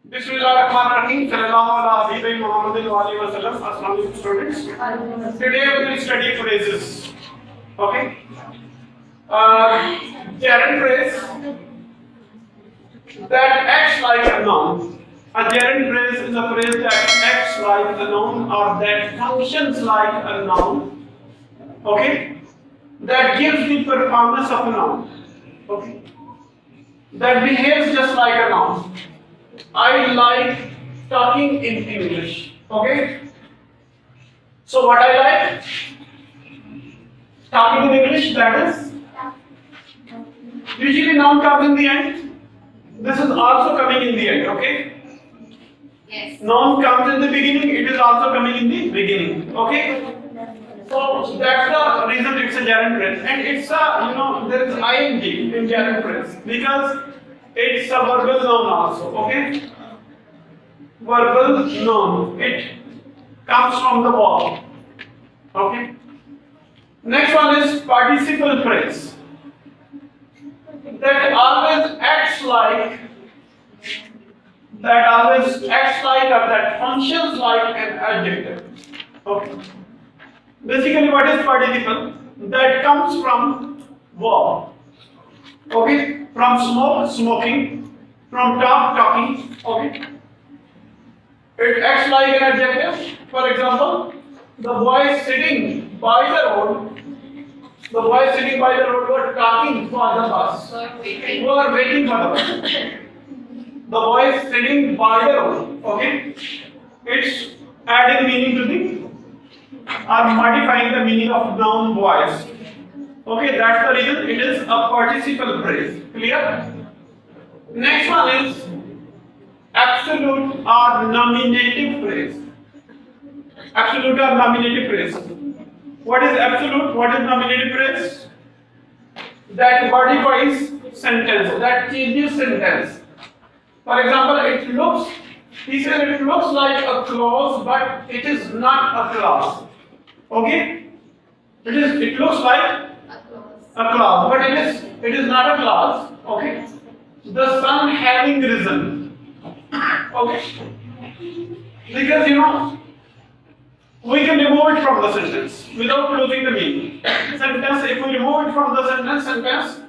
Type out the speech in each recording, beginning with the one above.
Bismillahirrahmanirrahim. Sallallahu alaihi wasallam. Assalamu alaikum students. Today we will study phrases. Okay. Gerund phrase that acts like a noun. A gerund phrase is a phrase that acts like a noun or that functions like a noun. Okay. That gives the performance of a noun. Okay. That behaves just like a noun. I like talking in English. Okay. So what I like? Talking in English, that is. Usually noun comes in the end. This is also coming in the end. Okay. Yes. Noun comes in the beginning. It is also coming in the beginning. Okay. So that's the reason it's a gerund phrase, and it's a there is ing in gerund phrase because it's a verbal noun also. Okay, verbal noun. It comes from the verb. Okay. Next one is participle phrase that always acts like or that functions like an adjective. Okay. Basically, what is participle? That comes from verb. Okay, from smoke, smoking, from talk, talking. Okay, it acts like an adjective. For example, the boy sitting by the road. The boy sitting by the road were talking for the bus. Were waiting for the bus. The boy sitting by the road. Okay, it's adding meaning to the. Are modifying the meaning of noun boys. Okay, that's the reason it is a participle phrase. Clear? Next one is absolute or nominative phrase. Absolute or nominative phrase. What is absolute? What is nominative phrase? That modifies sentence, that changes sentence. For example, he said it looks like a clause, but it is not a clause. Okay, it looks like a clause, but it is not a clause. Okay, the sun having risen. Okay, because we can remove it from the sentence without losing the meaning. Sentence, if we remove it from the sentence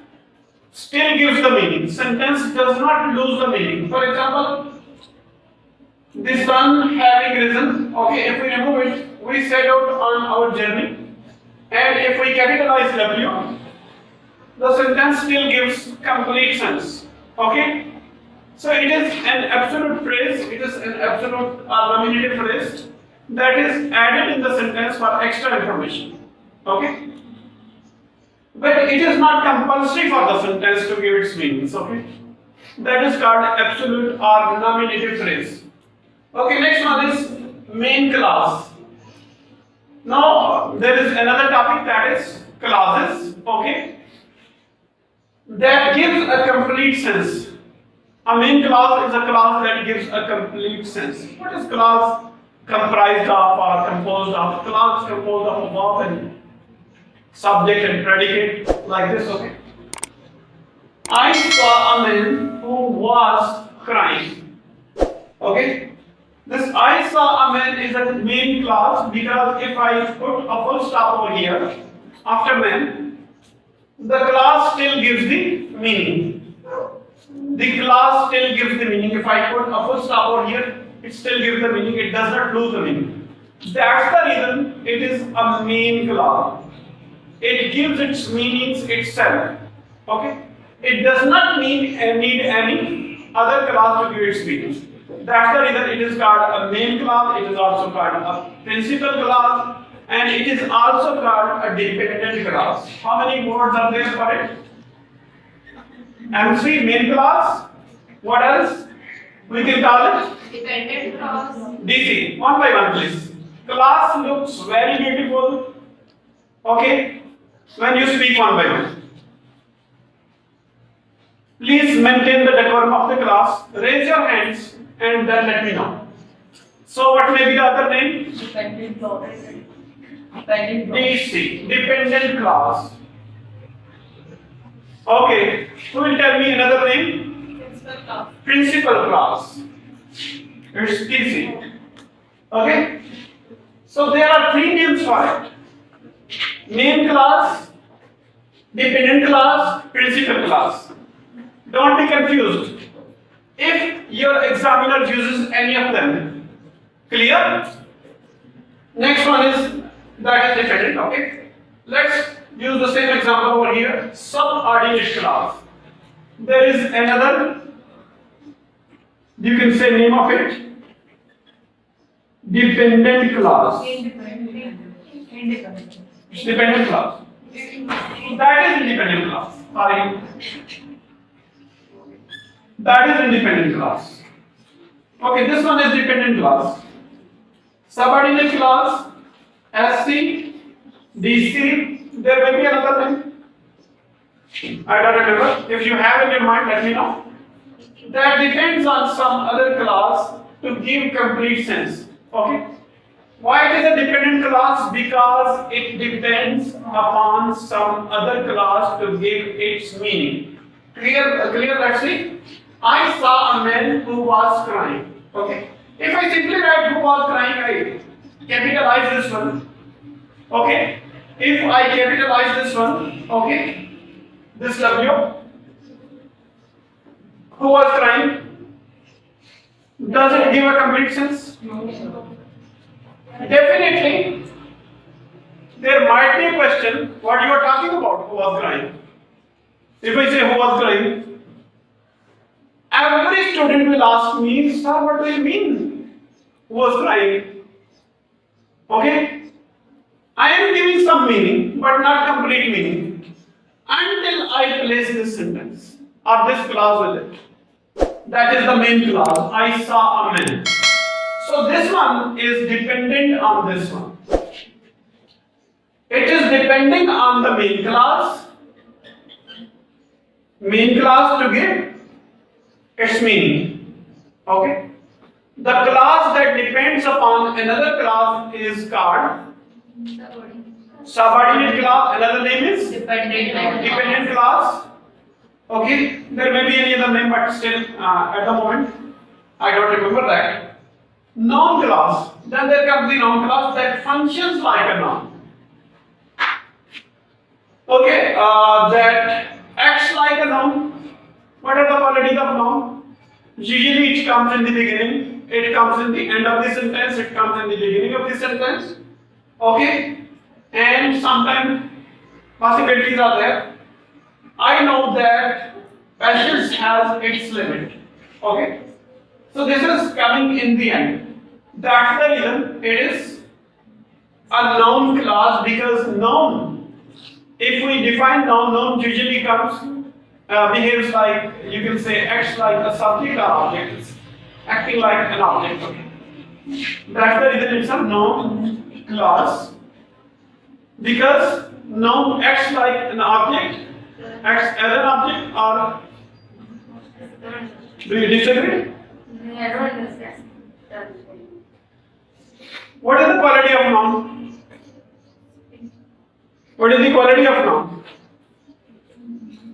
still gives the meaning. Sentence does not lose the meaning. For example, the sun having risen. Okay, if we remove it, we set out on our journey, and if we capitalize W, the sentence still gives complete sense. Okay, so it is an absolute phrase. It is an absolute nominative phrase that is added in the sentence for extra information. Okay, but it is not compulsory for the sentence to give its meanings. Okay, that is called absolute or nominative phrase. Okay, next one is main clause. Now there is another topic, that is clauses. Okay, that gives a complete sense. A main clause is a clause that gives a complete sense. What is clause comprised of or composed of? Clause is composed of a verb and subject and predicate, like this. Okay, I saw a man who was crying. Okay, this I saw a man is a main clause because if I put a full stop over here after man, the clause still gives the meaning. The clause still gives the meaning. If I put a full stop over here, it still gives the meaning. It does not lose the meaning. That's the reason it is a main clause. It gives its meanings itself. Okay? It does not need any other clause to give its meaning. That's the reason it is called a main clause. It is also called a principal clause, and it is also called a dependent clause. How many words are there for it? MC, main clause. What else? We can call it dependent clause. DC. One by one, please. Class looks very beautiful. Okay, when you speak one by one. Please maintain the decorum of the class. Raise your hands and then let me know. So what may be the other name? Dependent clause. DC, dependent clause. Okay, who will tell me another name? Principal class. Principal class. It's easy. Okay? So there are three names for it. Main class, dependent class, principal class. Don't be confused. If your examiner uses any of them, clear? Next one is that is dependent, okay? Let's use the same example over here. Subordinate class. There is another, you can say name of it, dependent class. Independent. It's dependent class. That is independent class. Sorry. That is independent class. Okay, this one is dependent class. Subordinate class, SC, DC, there may be another name. I don't remember. If you have in your mind, let me know. That depends on some other class to give complete sense. Okay? Why it is a dependent class? Because it depends upon some other class to give its meaning. Clear, let's see. I saw a man who was crying. Okay? If I simply write who was crying, I capitalize this one. Okay? If I capitalize this one, okay? This W, who was crying? Does it give a complete sense? Definitely. There might be a question what you are talking about, who was crying. If I say who was crying, every student will ask me, sir, what do you mean? Who was crying? Okay? I am giving some meaning, but not complete meaning, until I place this sentence or this clause with it. That is the main clause. I saw a man. So this one is dependent on this one. It is depending on the main class to give its meaning. Okay? The class that depends upon another class is called subordinate class. Another name is dependent class. Okay? There may be any other name, but still at the moment I don't remember that. Noun class. Then there comes the noun class that functions like a noun. Okay, that acts like a noun. What are the qualities of noun? Usually it comes in the beginning, it comes in the end of the sentence, it comes in the beginning of the sentence. Okay, and sometimes possibilities are there. I know that patience has its limit. Okay, so this is coming in the end. That's the reason it is a noun class, because noun, if we define noun, noun usually comes, behaves like, you can say, acts like a subject or object, it's acting like an object. Okay. That's the reason it's a noun class, because noun acts like an object, acts as an object, or do you disagree? I don't understand. What is the quality of noun? What is the quality of noun?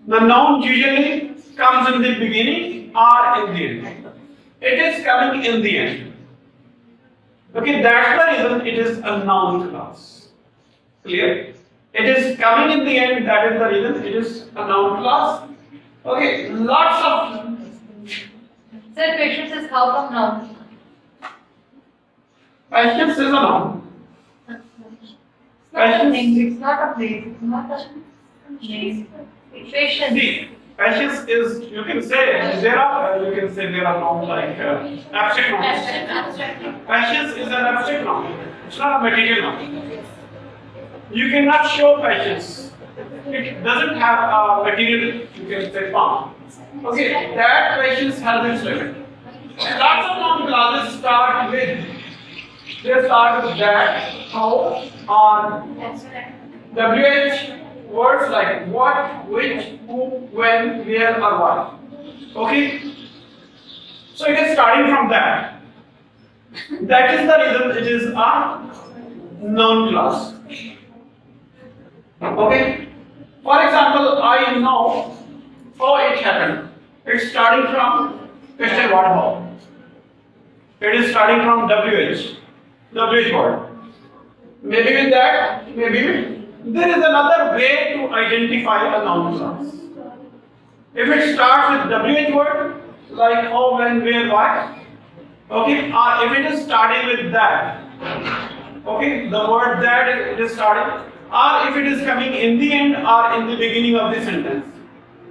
The noun usually comes in the beginning or in the end. It is coming in the end. Okay, that's the reason it is a noun class. Clear? It is coming in the end, that is the reason it is a noun class. Okay, lots of... Sir, patience is how come noun? Patience is a noun. It's not a thing, it's not a place, it's not a place. Patience. See, patience is, you can say there are nouns like abstract nouns. Patience is an abstract noun. It's not a material noun. You cannot show patience. It doesn't have a material, you can say, form. Okay, that patience has its limit. Lots of noun classes start with, they start with that, how, on, WH, words like what, which, who, when, where, or why. Okay? So it is starting from that. That is the reason it is a noun class. Okay? For example, I know how it happened. It's starting from question what how. It is starting from WH word. Maybe with that, maybe with. There is another way to identify a noun class. If it starts with WH word, like how, when, where, why, okay, or if it is starting with that, okay, the word that it is starting, or if it is coming in the end or in the beginning of the sentence,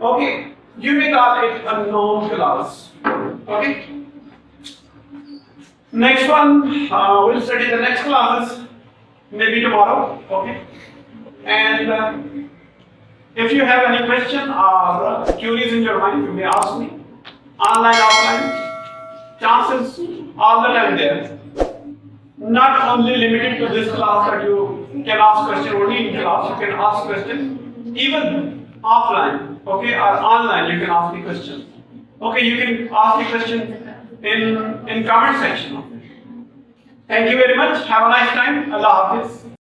okay, you may call it a noun class, okay. Next one, we'll study the next classes, maybe tomorrow, okay, and if you have any question or queries in your mind, you may ask me. Online, offline, chances all the time there. Not only limited to this class that you can ask question only in class, you can ask question even offline, okay, or online you can ask the question. Okay, you can ask the question in comment section. Thank you very much. Have a nice time. Allah Hafiz.